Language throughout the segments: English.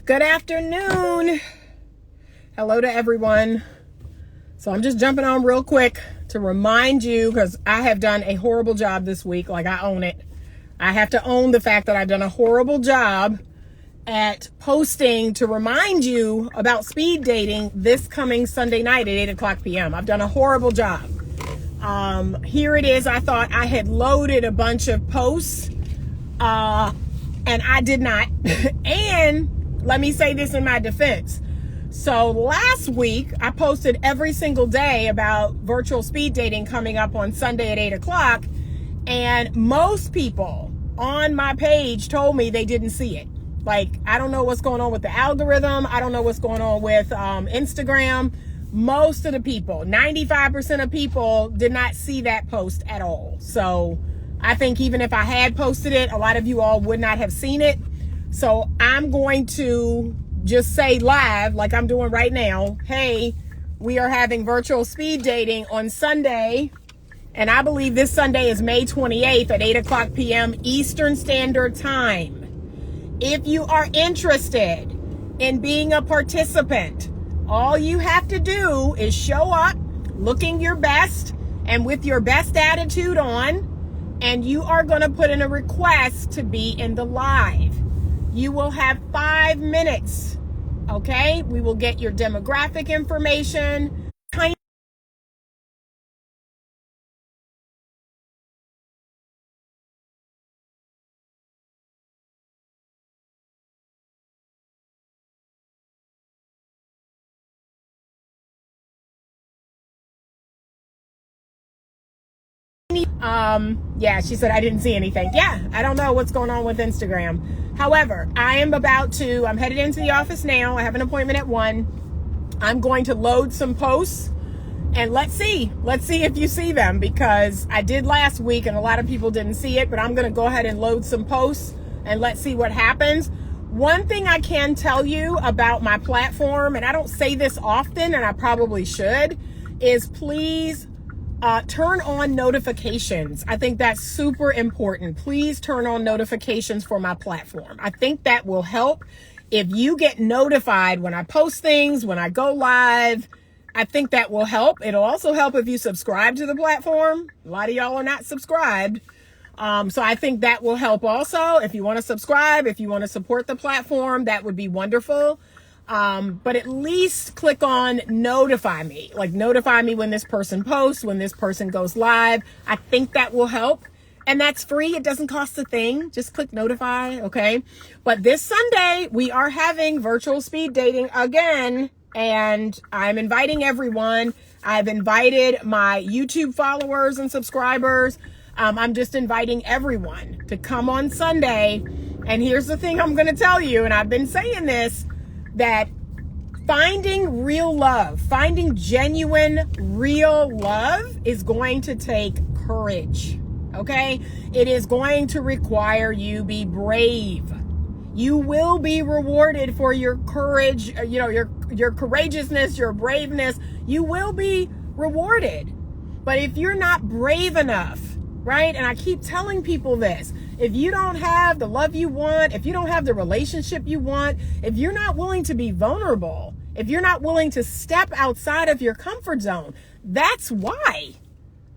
Good afternoon. Hello to everyone. So I'm just jumping on real quick to remind you, because I have done a horrible job this week. Like, I own it. I have to own the fact that I've done a horrible job at posting to remind you about speed dating this coming Sunday night at 8 o'clock p.m. I've done a horrible job. Here it is. I thought I had loaded a bunch of posts, and I did not. And let me say this in my defense. So last week, I posted every single day about virtual speed dating coming up on Sunday at 8 o'clock. And most people on my page told me they didn't see it. Like, I don't know what's going on with the algorithm. I don't know what's going on with Instagram. Most of the people, 95% of people, did not see that post at all. So I think even if I had posted it, a lot of you all would not have seen it. So I'm going to just say live, like I'm doing right now, hey, we are having virtual speed dating on Sunday. And I believe this Sunday is May 28th at 8 o'clock p.m. Eastern Standard Time. If you are interested in being a participant, all you have to do is show up looking your best and with your best attitude on, and you are going to put in a request to be in the live. You will have 5 minutes, okay? We will get your demographic information. Yeah, she said I didn't see anything. Yeah, I don't know what's going on with Instagram. However, I'm headed into the office now. I have an appointment at 1. I'm going to load some posts, and let's see if you see them, because I did last week and a lot of people didn't see it, but I'm going to go ahead and load some posts and let's see what happens. One thing I can tell you about my platform, and I don't say this often and I probably should, is please turn on notifications. I think that's super important. Please turn on notifications for my platform. I think that will help. If you get notified when I post things, when I go live, I think that will help. It'll also help if you subscribe to the platform. A lot of y'all are not subscribed. So I think that will help also. If you want to subscribe, if you want to support the platform, that would be wonderful. But at least click on notify me, like notify me when this person posts, when this person goes live. I think that will help. And that's free. It doesn't cost a thing. Just click notify. Okay. But this Sunday we are having virtual speed dating again, and I'm inviting everyone. I've invited my YouTube followers and subscribers. I'm just inviting everyone to come on Sunday. And here's the thing I'm going to tell you, and I've been saying this, that finding real love, finding genuine real love is going to take courage, okay? It is going to require you be brave. You will be rewarded for your courage, your courageousness, your braveness. You will be rewarded. But if you're not brave enough, right? And I keep telling people this. If you don't have the love you want, if you don't have the relationship you want, if you're not willing to be vulnerable, if you're not willing to step outside of your comfort zone, that's why.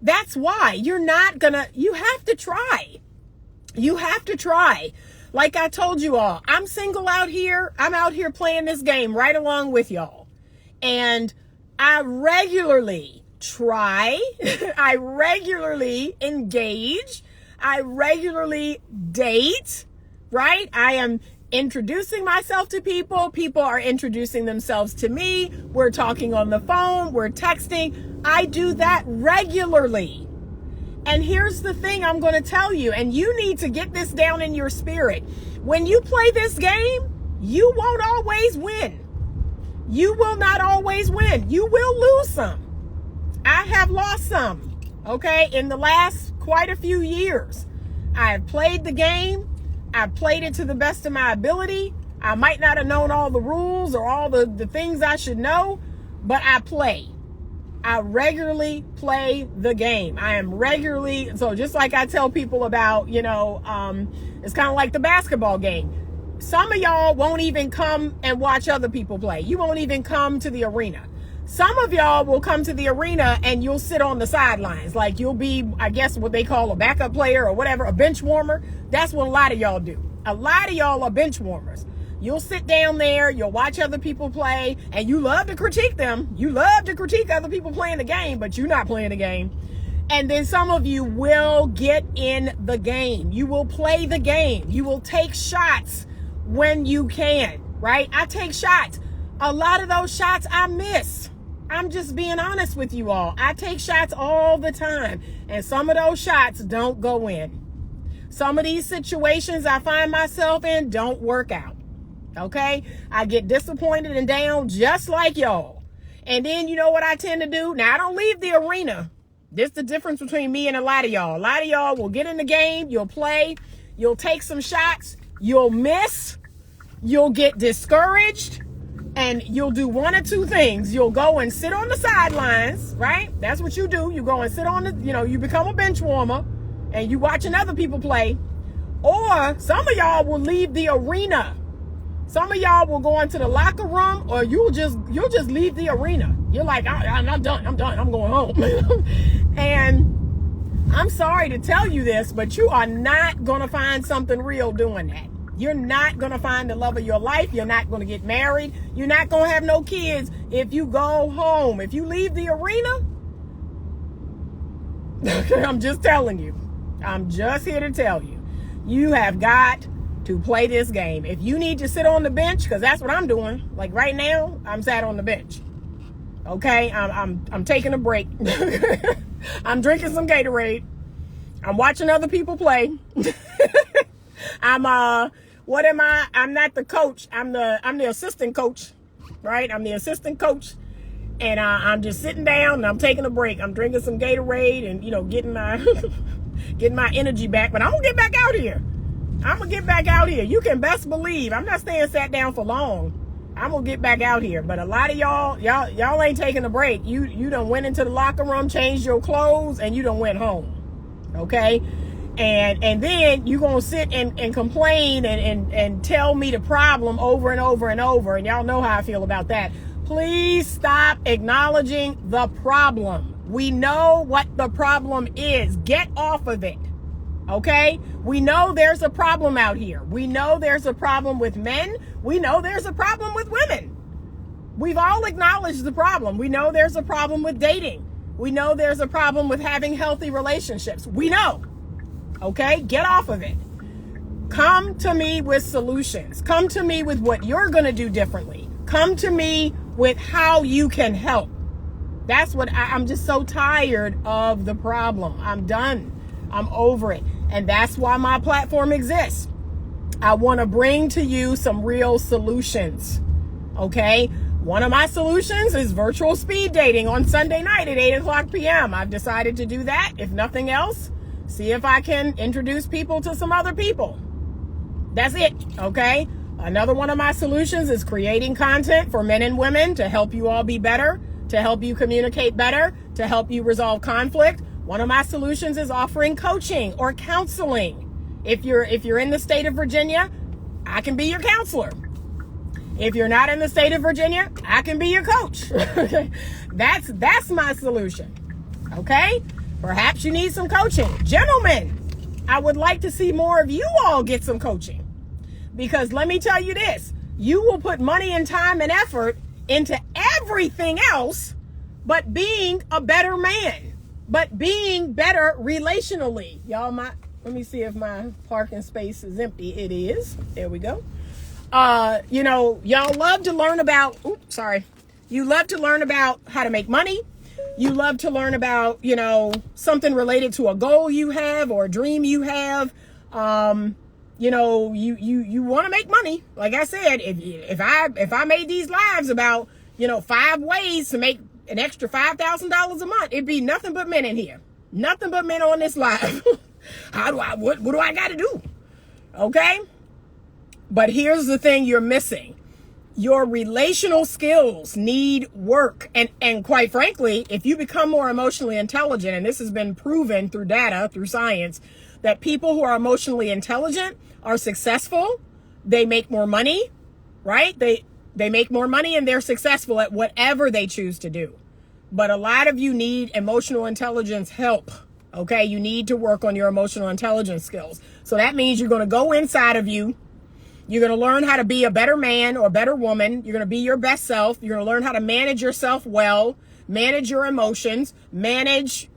That's why you have to try. You have to try. Like I told you all, I'm single out here. I'm out here playing this game right along with y'all. And I regularly try. I regularly engage. I regularly date, right? I am introducing myself to people. People are introducing themselves to me. We're talking on the phone. We're texting. I do that regularly. And here's the thing I'm going to tell you, and you need to get this down in your spirit. When you play this game, you won't always win. You will not always win. You will lose some. I have lost some, okay, in the last quite a few years. I have played the game. I've played it to the best of my ability. I might not have known all the rules or all the things I should know, but I play. I regularly play the game. So just like I tell people about, it's kind of like the basketball game. some of y'all won't even come and watch other people play. You won't even come to the arena. Some of y'all will come to the arena and you'll sit on the sidelines. Like you'll be, I guess, what they call a backup player or whatever, a bench warmer. That's what a lot of y'all do. A lot of y'all are bench warmers. You'll sit down there, you'll watch other people play, and you love to critique them. You love to critique other people playing the game, but you're not playing the game. And then some of you will get in the game. You will play the game. You will take shots when you can, right? I take shots. A lot of those shots I miss. I'm just being honest with you all. I take shots all the time, and some of those shots don't go in. Some of these situations I find myself in don't work out, okay? I get disappointed and down just like y'all. And then you know what I tend to do? Now, I don't leave the arena. This is the difference between me and a lot of y'all. A lot of y'all will get in the game, you'll play, you'll take some shots, you'll miss, you'll get discouraged, and you'll do one or two things. You'll go and sit on the sidelines, right? That's what you do. You go and sit on the, you become a bench warmer, and you watching other people play. Or some of y'all will leave the arena. Some of y'all will go into the locker room, or you'll just leave the arena. You're like, I'm done, I'm going home. And I'm sorry to tell you this, but you are not going to find something real doing that. You're not going to find the love of your life. You're not going to get married. You're not going to have no kids if you go home. If you leave the arena, I'm just telling you. I'm just here to tell you. You have got to play this game. If you need to sit on the bench, because that's what I'm doing. Like right now, I'm sat on the bench. Okay, I'm taking a break. I'm drinking some Gatorade. I'm watching other people play. What am I? I'm not the coach. I'm the assistant coach, right? I'm the assistant coach, and I'm just sitting down and I'm taking a break. I'm drinking some Gatorade and getting my energy back. But I'm gonna get back out here. You can best believe I'm not staying sat down for long. I'm gonna get back out here. But a lot of y'all ain't taking a break. You done went into the locker room, changed your clothes, and you done went home. Okay? And then you gonna sit and complain and tell me the problem over and over and over. And y'all know how I feel about that. Please stop acknowledging the problem. We know what the problem is. Get off of it. Okay? We know there's a problem out here. We know there's a problem with men. We know there's a problem with women. We've all acknowledged the problem. We know there's a problem with dating. We know there's a problem with having healthy relationships. We know. Okay? Get off of it. Come to me with solutions. Come to me with what you're going to do differently. Come to me with how you can help. That's what I'm just so tired of the problem. I'm done. I'm over it. And that's why my platform exists. I want to bring to you some real solutions. Okay? One of my solutions is virtual speed dating on Sunday night at 8:00 p.m. I've decided to do that. If nothing else, see if I can introduce people to some other people. That's it. Okay? Another one of my solutions is creating content for men and women to help you all be better, to help you communicate better, to help you resolve conflict. One of my solutions is offering coaching or counseling. If you're in the state of Virginia, I can be your counselor. If you're not in the state of Virginia, I can be your coach. That's my solution. Okay? Perhaps you need some coaching. Gentlemen, I would like to see more of you all get some coaching. Because let me tell you this, you will put money and time and effort into everything else but being a better man, but being better relationally. Y'all, let me see if my parking space is empty. It is. There we go. Y'all love to learn about, you love to learn about how to make money. You love to learn about, something related to a goal you have or a dream you have. You want to make money. Like I said, if I made these lives about, 5 ways to make an extra $5,000 a month, it'd be nothing but men in here. Nothing but men on this live. What do I got to do? Okay. But here's the thing you're missing. Your relational skills need work. And quite frankly, if you become more emotionally intelligent, and this has been proven through data, through science, that people who are emotionally intelligent are successful, They make more money, right? They make more money and they're successful at whatever they choose to do. But a lot of you need emotional intelligence help. Okay, you need to work on your emotional intelligence skills. So that means you're going to go inside of you. You're going to learn how to be a better man or a better woman. You're going to be your best self. You're going to learn how to manage yourself well, manage your emotions, manage,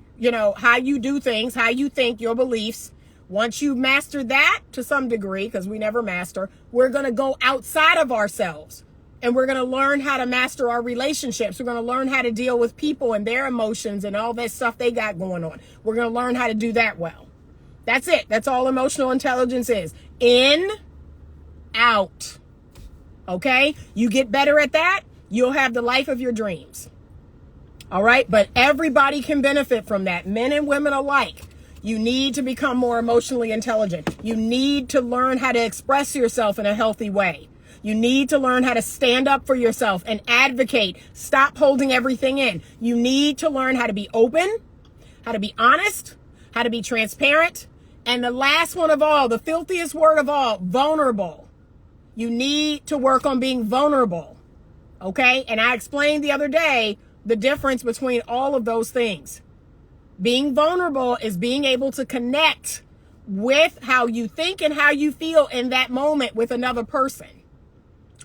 how you do things, how you think, your beliefs. Once you master that to some degree, because we never master, we're going to go outside of ourselves. And we're going to learn how to master our relationships. We're going to learn how to deal with people and their emotions and all that stuff they got going on. We're going to learn how to do that well. That's it. That's all emotional intelligence is. In, out. Okay? You get better at that, you'll have the life of your dreams. All right? But everybody can benefit from that, men and women alike. You need to become more emotionally intelligent. You need to learn how to express yourself in a healthy way. You need to learn how to stand up for yourself and advocate. Stop holding everything in. You need to learn how to be open, how to be honest, how to be transparent. And the last one of all, the filthiest word of all, vulnerable. You need to work on being vulnerable. Okay? And I explained the other day the difference between all of those things. Being vulnerable is being able to connect with how you think and how you feel in that moment with another person.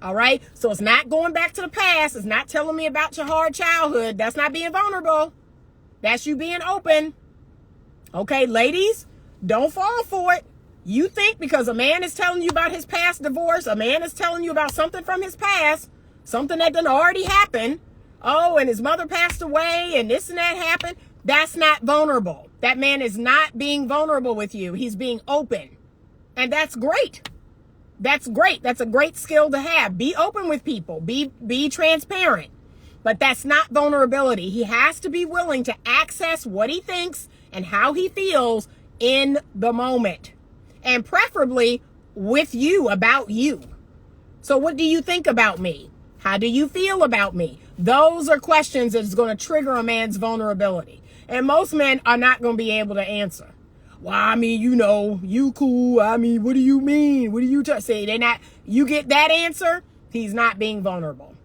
All right. So it's not going back to the past. It's not telling me about your hard childhood. That's not being vulnerable. That's you being open. Okay, ladies, don't fall for it. You think because a man is telling you about his past divorce, a man is telling you about something from his past, something that done already happened. Oh, and his mother passed away and this and that happened. That's not vulnerable. That man is not being vulnerable with you. He's being open. And that's great. That's great. That's a great skill to have. Be open with people. Be transparent. But that's not vulnerability. He has to be willing to access what he thinks and how he feels in the moment. And preferably with you, about you. So what do you think about me? How do you feel about me? Those are questions that's going to trigger a man's vulnerability. And most men are not going to be able to answer. Well, I mean, you cool. I mean, what do you mean? What do you say? They're not, you get that answer, he's not being vulnerable.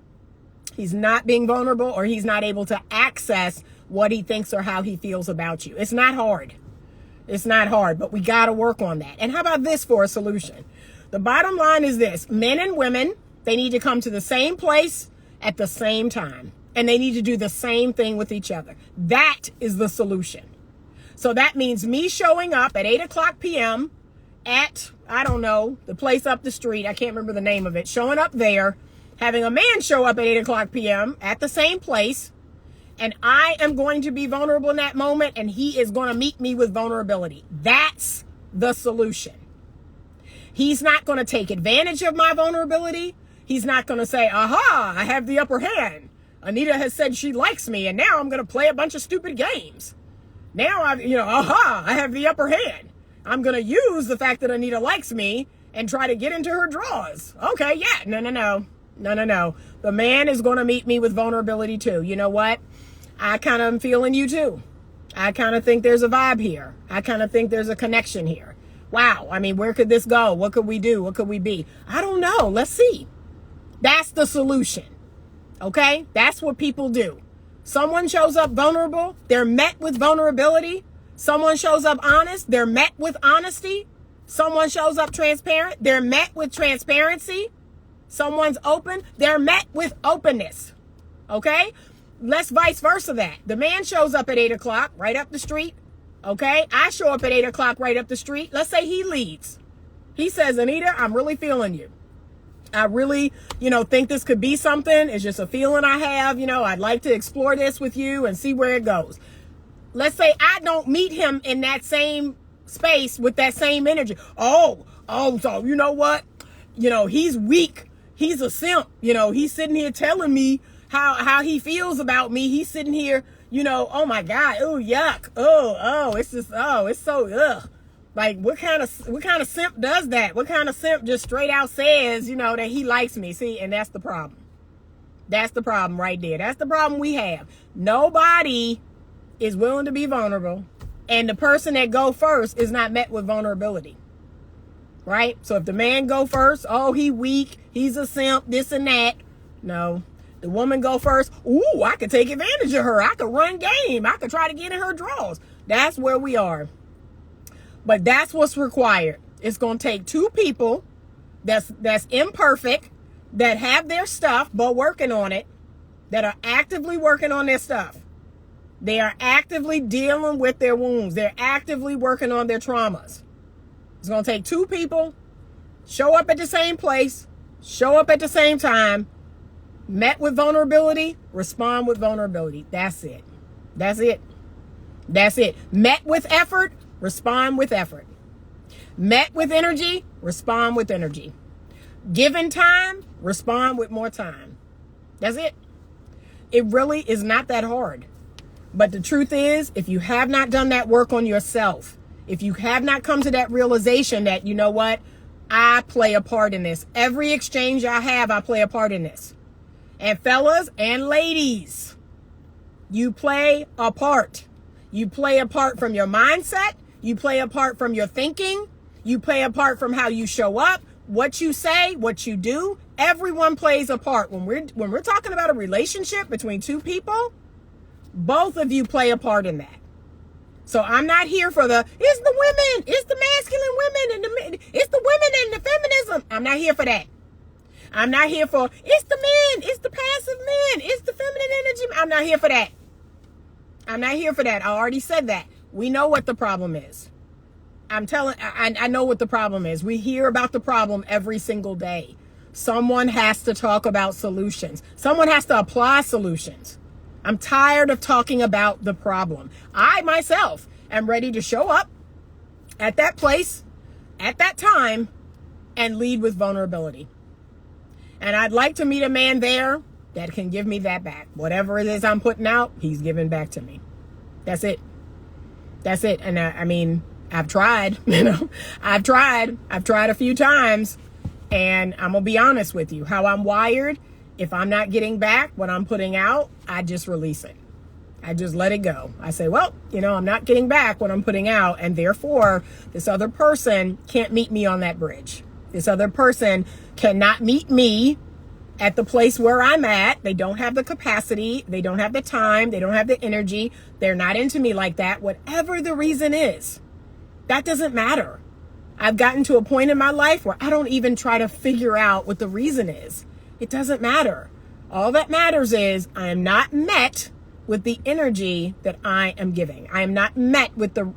He's not being vulnerable, or he's not able to access what he thinks or how he feels about you. It's not hard. It's not hard, but we got to work on that. And how about this for a solution? The bottom line is this: men and women, they need to come to the same place at the same time. And they need to do the same thing with each other. That is the solution. So that means me showing up at 8:00 p.m. at, I don't know, the place up the street. I can't remember the name of it. Showing up there, having a man show up at 8:00 p.m. at the same place. And I am going to be vulnerable in that moment, and he is going to meet me with vulnerability. That's the solution. He's not going to take advantage of my vulnerability. He's not going to say, aha, I have the upper hand. Anita has said she likes me, and now I'm going to play a bunch of stupid games. Now I have the upper hand. I'm going to use the fact that Anita likes me and try to get into her drawers. Okay, yeah, no. The man is going to meet me with vulnerability too. You know what? I kind of am feeling you too. I kind of think there's a vibe here. I kind of think there's a connection here. Wow. I mean, where could this go? What could we do? What could we be? I don't know. Let's see. That's the solution. Okay? That's what people do. Someone shows up vulnerable, they're met with vulnerability. Someone shows up honest, they're met with honesty. Someone shows up transparent, they're met with transparency. Someone's open, they're met with openness. Okay? Let's vice versa that. The man shows up at 8:00 right up the street. Okay? I show up at 8:00 right up the street. Let's say he leads. He says, Anita, I'm really feeling you. I really, think this could be something. It's just a feeling I have. I'd like to explore this with you and see where it goes. Let's say I don't meet him in that same space with that same energy. So you know what? He's weak. He's a simp. He's sitting here telling me how he feels about me. He's sitting here, oh my God. Oh, yuck. It's just, it's so, ugh. Like, what kind of simp does that? What kind of simp just straight out says, that he likes me? See, and that's the problem. That's the problem right there. That's the problem we have. Nobody is willing to be vulnerable, and the person that go first is not met with vulnerability. right? So if the man go first, oh, he weak, he's a simp, this and that. No, the woman go first. Ooh, I could take advantage of her. I could run game. I could try to get in her draws. That's where we are. But that's what's required. It's going to take two people that's imperfect, that have their stuff, but working on it, that are actively working on their stuff. They are actively dealing with their wounds. They're actively working on their traumas. It's going to take two people, show up at the same place, show up at the same time, met with vulnerability, respond with vulnerability. That's it. That's it. That's it. Met with effort, respond with effort. Met with energy, respond with energy. Given time, respond with more time. That's it. It really is not that hard. But the truth is, if you have not done that work on yourself, if you have not come to that realization that, you know what, I play a part in this. Every exchange I have, I play a part in this. And fellas and ladies, you play a part. You play a part from your mindset. You play a part from your thinking. You play a part from how you show up, what you say, what you do. Everyone plays a part. When we're talking about a relationship between two people, both of you play a part in that. So I'm not here for it's the women, it's the masculine women, and it's the women and the feminism. I'm not here for that. I'm not here for it's the men, it's the passive men, it's the feminine energy. I'm not here for that. I'm not here for that. I already said that. We know what the problem is. I know what the problem is. We hear about the problem every single day. Someone has to talk about solutions. Someone has to apply solutions. I'm tired of talking about the problem. I myself am ready to show up at that place, at that time, and lead with vulnerability. And I'd like to meet a man there that can give me that back. Whatever it is I'm putting out, he's giving back to me. That's it. That's it. And I mean, I've tried, I've tried a few times, and I'm gonna be honest with you, how I'm wired. If I'm not getting back what I'm putting out, I just release it. I just let it go. I say, well, I'm not getting back what I'm putting out, and therefore this other person can't meet me on that bridge. This other person cannot meet me at the place where I'm at. They don't have the capacity. They don't have the time. They don't have the energy. They're not into me like that. Whatever the reason is, that doesn't matter. I've gotten to a point in my life where I don't even try to figure out what the reason is. It doesn't matter. All that matters is I am not met with the energy that I am giving. I am not met with the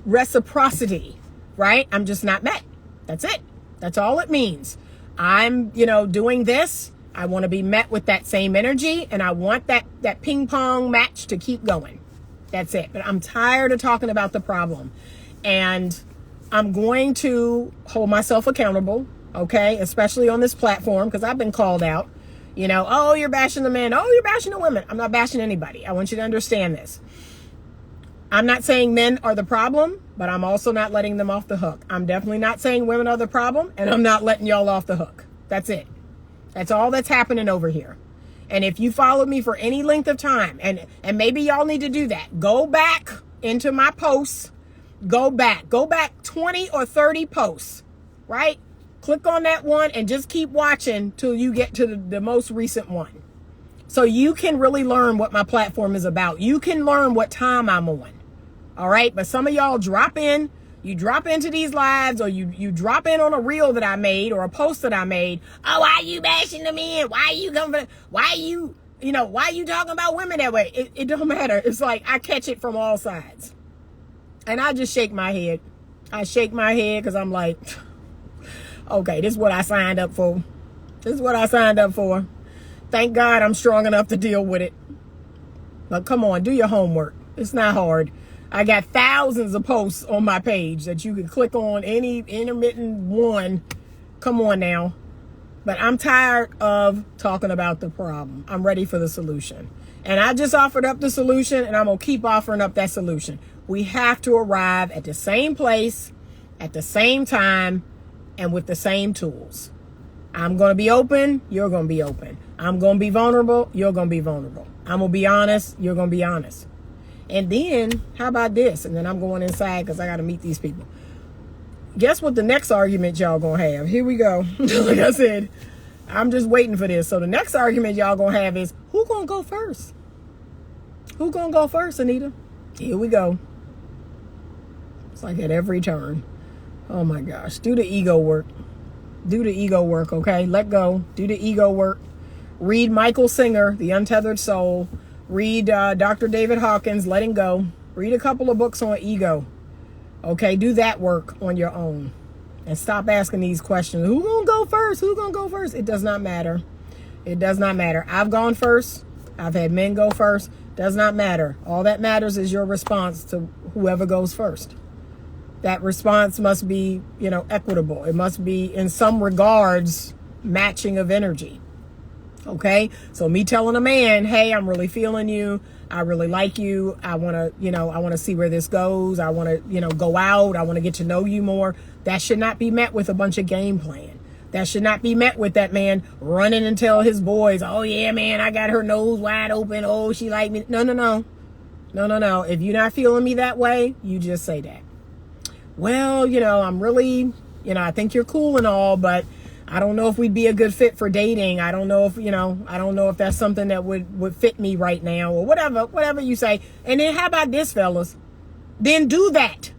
reciprocity, right? I'm just not met. That's it. That's all it means. I'm, doing this. I want to be met with that same energy, and I want that ping pong match to keep going. That's it. But I'm tired of talking about the problem, and I'm going to hold myself accountable. Okay, especially on this platform, because I've been called out. Oh, you're bashing the men. Oh, you're bashing the women. I'm not bashing anybody. I want you to understand this. I'm not saying men are the problem, but I'm also not letting them off the hook. I'm definitely not saying women are the problem, and I'm not letting y'all off the hook. That's it. That's all that's happening over here. And if you followed me for any length of time, and maybe y'all need to do that, go back into my posts. Go back 20 or 30 posts, right? Click on that one and just keep watching till you get to the most recent one. So you can really learn what my platform is about. You can learn what time I'm on. All right. But some of y'all drop in. You drop into these lives, or you drop in on a reel that I made or a post that I made. Oh, why are you bashing the men? Why are you talking about women that way? It don't matter. It's like I catch it from all sides. And I just shake my head. I shake my head because I'm like, okay, this is what I signed up for. This is what I signed up for. Thank God I'm strong enough to deal with it. But come on, do your homework. It's not hard. I got thousands of posts on my page that you can click on, any intermittent one. Come on now. But I'm tired of talking about the problem. I'm ready for the solution. And I just offered up the solution, and I'm going to keep offering up that solution. We have to arrive at the same place, at the same time, and with the same tools. I'm going to be open. You're going to be open. I'm going to be vulnerable. You're going to be vulnerable. I'm going to be honest. You're going to be honest. And then, how about this? And then I'm going inside because I got to meet these people. guess what the next argument y'all gonna have? Here we go. Like I said, I'm just waiting for this. So the next argument y'all gonna have is, who gonna go first? Who gonna go first, Anita? Here we go. It's like at every turn. Oh my gosh. Do the ego work. Do the ego work, okay? Let go. Do the ego work. Read Michael Singer, The Untethered Soul. Read Dr. David Hawkins, Letting Go. Read a couple of books on ego. Okay, do that work on your own. And stop asking these questions. Who gonna go first? Who gonna go first? It does not matter. It does not matter. I've gone first. I've had men go first. Does not matter. All that matters is your response to whoever goes first. That response must be, equitable. It must be, in some regards, matching of energy. Okay? So me telling a man, hey, I'm really feeling you. I really like you. I want to see where this goes. I want to, go out. I want to get to know you more. That should not be met with a bunch of game plan. That should not be met with that man running and tell his boys, oh yeah, man, I got her nose wide open. Oh, she like me. No. If you're not feeling me that way, you just say that. Well, I'm really, I think you're cool and all, but I don't know if we'd be a good fit for dating. I don't know if that's something that would fit me right now, or whatever you say. And then how about this, fellas? Then do that.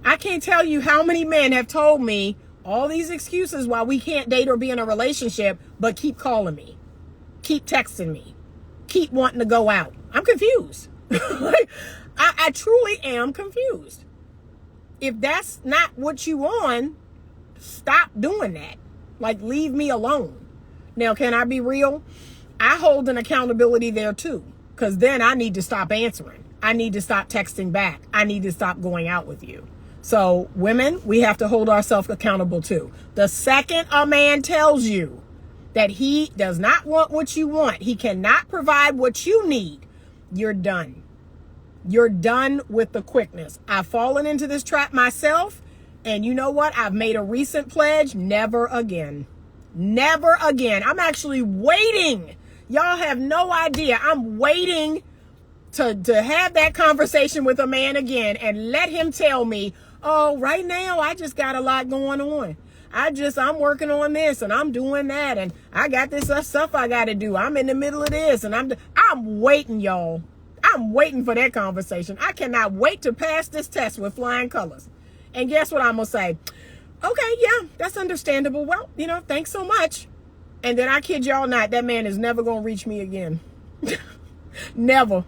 I can't tell you how many men have told me all these excuses why we can't date or be in a relationship, but keep calling me, keep texting me, keep wanting to go out. I'm confused. I truly am confused. If that's not what you want, stop doing that. Like, leave me alone. Now, can I be real? I hold an accountability there too, because then I need to stop answering. I need to stop texting back. I need to stop going out with you. So women, we have to hold ourselves accountable too. The second a man tells you that he does not want what you want, he cannot provide what you need, you're done. You're done with the quickness. I've fallen into this trap myself. And you know what? I've made a recent pledge. Never again. Never again. I'm actually waiting. Y'all have no idea. I'm waiting to have that conversation with a man again and let him tell me, oh, right now I just got a lot going on. I'm working on this and I'm doing that. And I got this stuff I got to do. I'm in the middle of this and I'm waiting, y'all. I'm waiting for that conversation. I cannot wait to pass this test with flying colors. And guess what I'm going to say? Okay, yeah, that's understandable. Well, thanks so much. And then I kid y'all not, that man is never going to reach me again. Never.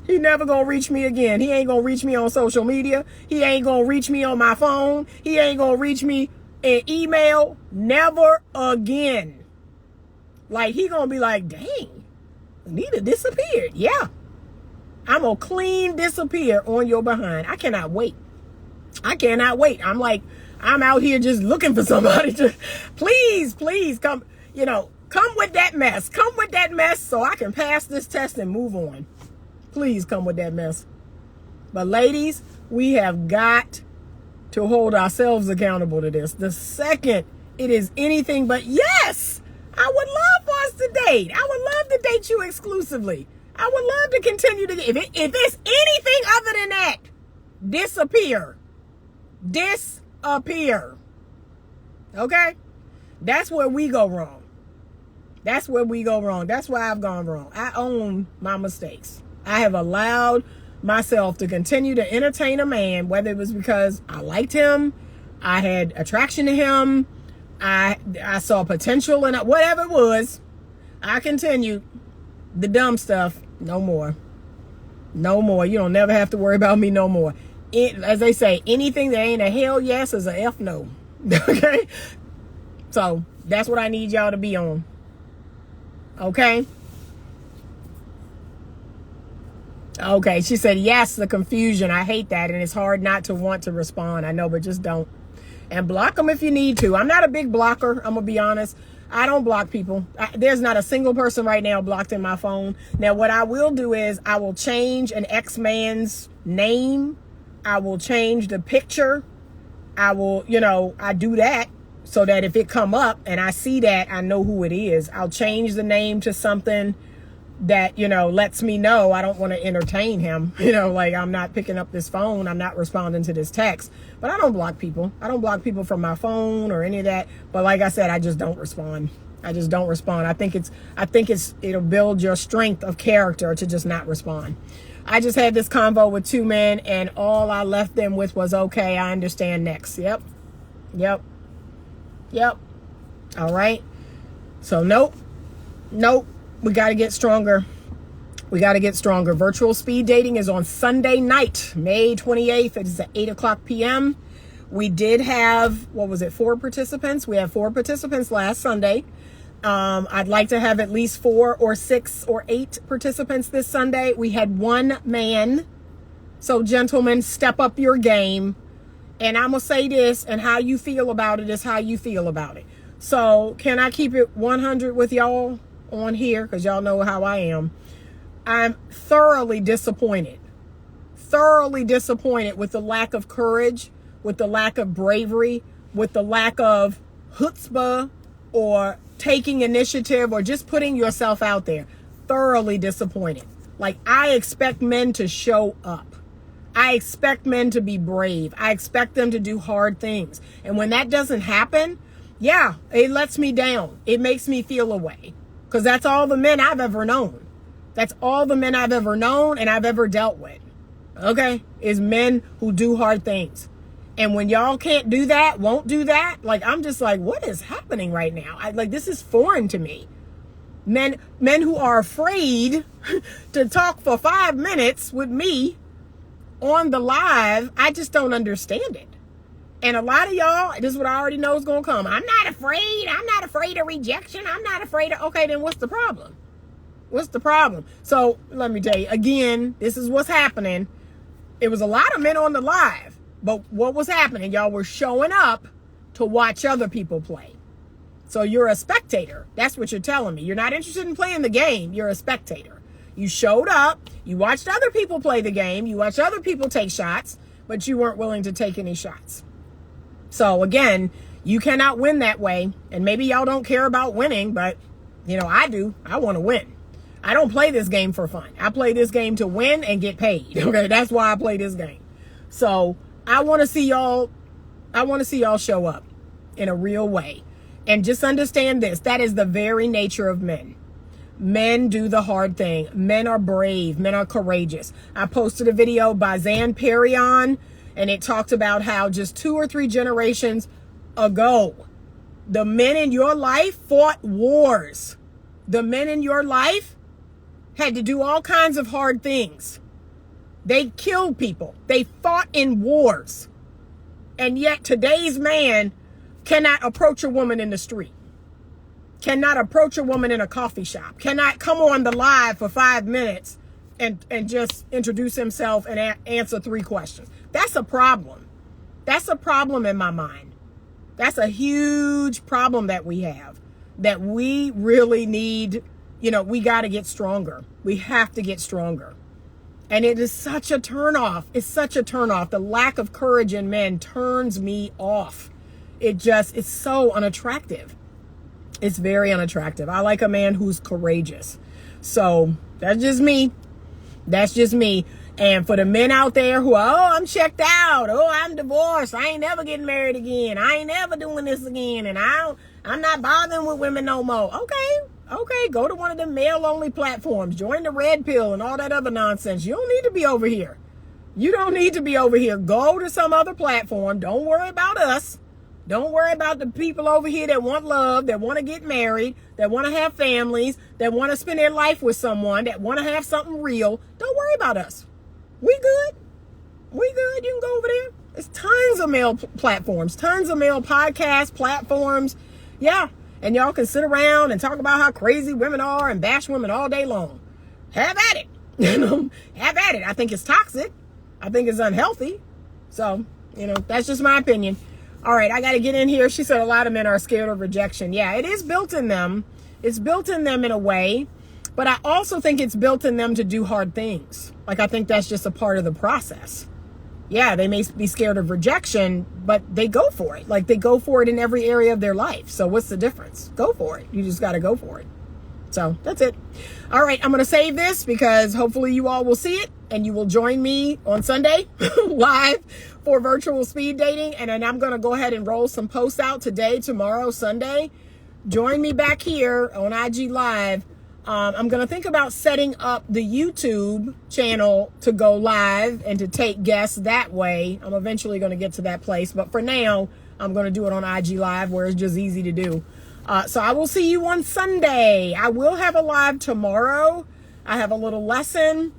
He never going to reach me again. He ain't going to reach me on social media. He ain't going to reach me on my phone. He ain't going to reach me in email. Never again. Like, he going to be like, dang, Anita disappeared. Yeah. I'm going to clean disappear on your behind. I cannot wait. I cannot wait. I'm out here just looking for somebody to please come, come with that mess. Come with that mess so I can pass this test and move on. Please come with that mess. But ladies, we have got to hold ourselves accountable to this. The second it is anything but yes, I would love for us to date. I would love to date you exclusively. I would love to continue to, if it's anything other than that, disappear. Disappear. Okay? That's where we go wrong. That's where we go wrong. That's where I've gone wrong. I own my mistakes. I have allowed myself to continue to entertain a man, whether it was because I liked him, I had attraction to him, I saw potential in it, whatever it was. I continued the dumb stuff. No more. No more. You don't never have to worry about me no more. As they say, anything that ain't a hell yes is a F no. Okay? So that's what I need y'all to be on. Okay? Okay, she said, yes, the confusion. I hate that. And it's hard not to want to respond. I know, but just don't. And block them if you need to. I'm not a big blocker. I'm going to be honest. I don't block people. There's not a single person right now blocked in my phone. Now, what I will do is I will change an ex-man's name. I will change the picture. I will, I do that so that if it come up and I see that, I know who it is. I'll change the name to something that, you know, lets me know I don't want to entertain him. You know, like, I'm not picking up this phone. I'm not responding to this text. But I don't block people. I don't block people from my phone or any of that. But like I said, I just don't respond. I just don't respond. I think it'll build your strength of character to just not respond. I just had this convo with two men, and all I left them with was, okay, I understand, next. Yep. All right. So nope. We got to get stronger. Virtual speed dating is on Sunday night, May 28th. It is at 8:00 p.m. We did have, 4 participants? We had 4 participants last Sunday. I'd like to have at least 4 or 6 or 8 participants this Sunday. We had 1 man. So gentlemen, step up your game. And I'm going to say this, and how you feel about it is how you feel about it. So can I keep it 100 with y'all on here? Because y'all know how I am. I'm thoroughly disappointed with the lack of courage, with the lack of bravery, with the lack of chutzpah or taking initiative or just putting yourself out there. Thoroughly disappointed. Like, I expect men to show up. I expect men to be brave. I expect them to do hard things. And when that doesn't happen, yeah, it lets me down. It makes me feel away. Because that's all the men I've ever known. That's all the men I've ever known and I've ever dealt with. Okay? Is men who do hard things. And when y'all can't do that, won't do that, like, I'm just like, what is happening right now? This is foreign to me. Men who are afraid to talk for 5 minutes with me on the live, I just don't understand it. And a lot of y'all, this is what I already know is going to come. I'm not afraid. I'm not afraid of rejection. I'm not afraid of, okay, then what's the problem? What's the problem? So let me tell you, again, this is what's happening. It was a lot of men on the live, but what was happening? Y'all were showing up to watch other people play. So you're a spectator. That's what you're telling me. You're not interested in playing the game. You're a spectator. You showed up. You watched other people play the game. You watched other people take shots, but you weren't willing to take any shots. So again, you cannot win that way. And maybe y'all don't care about winning, but you know, I do. I want to win. I don't play this game for fun. I play this game to win and get paid. Okay, that's why I play this game. So I want to see y'all. I want to see y'all show up in a real way. And just understand this. That is the very nature of men. Men do the hard thing. Men are brave. Men are courageous. I posted a video by Zan Perion, and it talked about how just 2 or 3 generations ago, the men in your life fought wars. The men in your life had to do all kinds of hard things. They killed people. They fought in wars. And yet today's man cannot approach a woman in the street, cannot approach a woman in a coffee shop, cannot come on the live for 5 minutes and just introduce himself and answer 3 questions. That's a problem. That's a problem in my mind. That's a huge problem that we have, that we really need. You know, we got to get stronger. We have to get stronger. And it is such a turnoff. It's such a turnoff. The lack of courage in men turns me off. It's so unattractive. It's very unattractive. I like a man who's courageous. So that's just me. That's just me. And for the men out there who are, oh, I'm checked out. Oh, I'm divorced. I ain't never getting married again. I ain't never doing this again. And I'm not bothering with women no more. Okay, go to one of the male-only platforms. Join the Red Pill and all that other nonsense. You don't need to be over here. You don't need to be over here. Go to some other platform. Don't worry about us. Don't worry about the people over here that want love, that want to get married, that want to have families, that want to spend their life with someone, that want to have something real. Don't worry about us. We good. We good. You can go over there. There's tons of male platforms, tons of male podcast platforms. Yeah. And y'all can sit around and talk about how crazy women are and bash women all day long. Have at it. You know, have at it. I think it's toxic. I think it's unhealthy. So, you know, that's just my opinion. All right, I got to get in here. She said a lot of men are scared of rejection. Yeah, it is built in them. It's built in them in a way. But I also think it's built in them to do hard things. Like, I think that's just a part of the process. Yeah, they may be scared of rejection, but they go for it. Like, they go for it in every area of their life. So what's the difference? Go for it. You just got to go for it. So that's it. All right, I'm going to save this because hopefully you all will see it and you will join me on Sunday live for virtual speed dating. And then I'm going to go ahead and roll some posts out today, tomorrow, Sunday. Join me back here on IG Live. I'm going to think about setting up the YouTube channel to go live and to take guests that way. I'm eventually going to get to that place. But for now, I'm going to do it on IG Live where it's just easy to do. So I will see you on Sunday. I will have a live tomorrow. I have a little lesson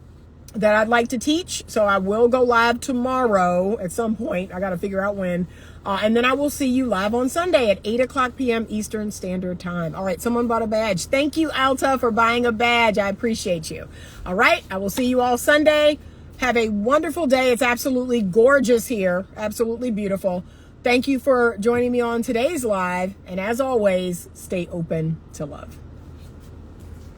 that I'd like to teach. So I will go live tomorrow at some point. I got to figure out when. And then I will see you live on Sunday at 8 o'clock p.m. Eastern Standard Time. All right, someone bought a badge. Thank you, Alta, for buying a badge. I appreciate you. All right, I will see you all Sunday. Have a wonderful day. It's absolutely gorgeous here. Absolutely beautiful. Thank you for joining me on today's live. And as always, stay open to love.